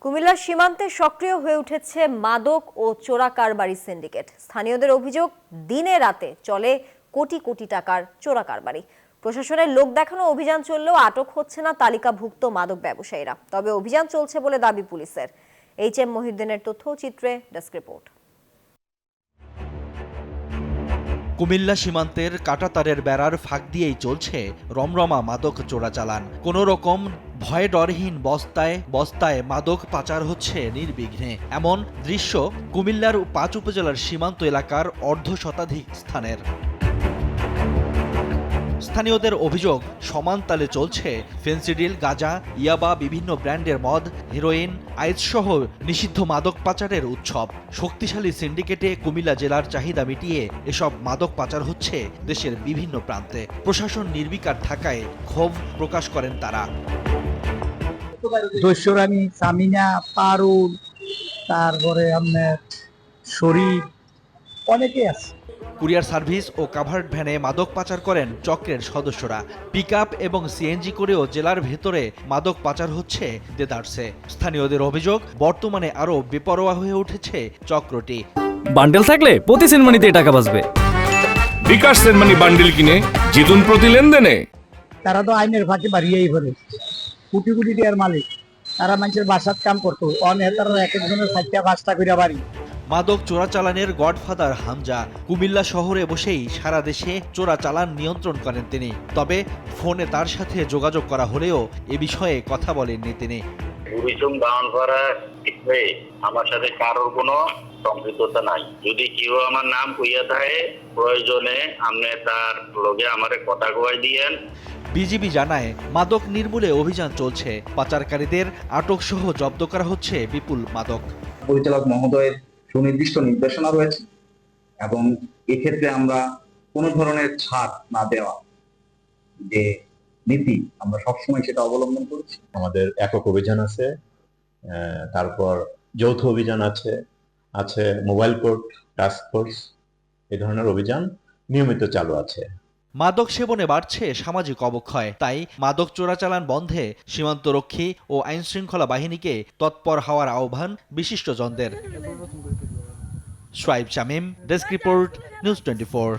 কুমিল্লার সীমান্তে সক্রিয় হয়ে উঠেছে মাদক ও চোরা কারবারি সিন্ডিকেট। স্থানীয়দের অভিযোগ, দিনে রাতে চলে কোটি কোটি টাকার চোরা কারবারি। প্রশাসনের লোক দেখানো অভিযান চললেও আটক হচ্ছে না তালিকাভুক্ত মাদক ব্যবসায়ীরা। তবে অভিযান চলছে বলে দাবি পুলিশের। HM মহিউদ্দিনের তথ্যচিত্রে ডেস্ক রিপোর্ট। কুমিল্লা সীমান্তের কাঁটাতারের বেড়ার ফাঁক দিয়েই চলছে রমরমা মাদক চোরাচালান। কোনো রকম ভয়ে ডরহীন বস্তায় বস্তায় মাদক পাচার হচ্ছে নির্বিঘ্নে। এমন দৃশ্য কুমিল্লার 5 উপজেলার সীমান্ত এলাকার অর্ধশতাধিক স্থানের। স্থানীয়দের অভিযোগ, সমান তালে চলছে ফেন্সিডিল, গাঁজা, ইয়াবা, বিভিন্ন ব্র্যান্ডের মদ, হেরোইন, আইস সহ নিষিদ্ধ মাদক পাচারের উৎসব। শক্তিশালী সিন্ডিকেটে কুমিল্লা জেলার চাহিদা মিটিয়ে এসব মাদক পাচার হচ্ছে দেশের বিভিন্ন প্রান্তে। প্রশাসন নির্বিকার থাকায় ক্ষোভ প্রকাশ করেন তারা। দৈশ্বরানী, সামিনা, পারুল, তারপরে আপনার শরীফ, অনেকে আছে। কুরিয়ার সার্ভিস ও কাভার্ড ভ্যানে মাদক পাচার করেন চক্রের সদস্যরা। পিকআপ এবং সিএনজি করেও জেলার ভেতরে মাদক পাচার হচ্ছে দেদারসে। স্থানীয়দের অভিযোগ, বর্তমানে আরও বেপরোয়া হয়ে উঠেছে চক্রটি। বান্ডেল থাকলে প্রতি সেনমানিতে টাকা বাঁচবে। বিকাশ সেনমানি বান্ডেল কিনে জিতুন প্রতি লেনদেনে। তারা তো আইনের ফাঁকে বাড়িয়েই ফেলে, কোটি কোটি টাকার মালিক। তারা মানুষের বাসার কাম করতো, তারা এক একজনের 4টা-5টা করে বাড়ি। মাদক চোরাচালানের গডফাদার হামজা কুমিল্লা শহরে বসেই সারা দেশে চোরাচালান নিয়ন্ত্রণ করেন তিনি। তবে ফোনে তার সাথে যোগাযোগ করা হলেও এ বিষয়ে কথা বলেননি তিনি। আমার সাথে কারোর কোনো সম্পৃক্ততা নাই। যদি কেউ আমার নাম কইয়া থাকে, প্রয়োজনে আপনি তার লগে আমারে কথা কই দিয়েন। বিজিবি জানায়, মাদক নির্মূলে অভিযান চলছে। পাচারকারীদের আটক সহ জব্দ করা হচ্ছে বিপুল মাদক। পরিচালক মহোদয়ের সুনির্দিষ্ট নির্দেশনা রয়েছে এবং এক্ষেত্রে আমরা কোনো ধরনের ছাড় না দেওয়া যে নীতি, আমরা সবসময় সেটা অবলম্বন করছি। আমাদের একক অভিযান আছে, তারপর যৌথ অভিযান আছে মোবাইল কোর্ট টাস্ক ফোর্স, এই ধরনের অভিযান নিয়মিত চালু আছে। মাদক সেবনে বাড়ছে সামাজিক অবক্ষয়। তাই মাদক চোরাচালান বন্ধে সীমান্তরক্ষী ও আইনশৃঙ্খলা বাহিনীকে তৎপর হওয়ার আহ্বান বিশিষ্টজনদের। Shoaib Shamim, desk report, news 24।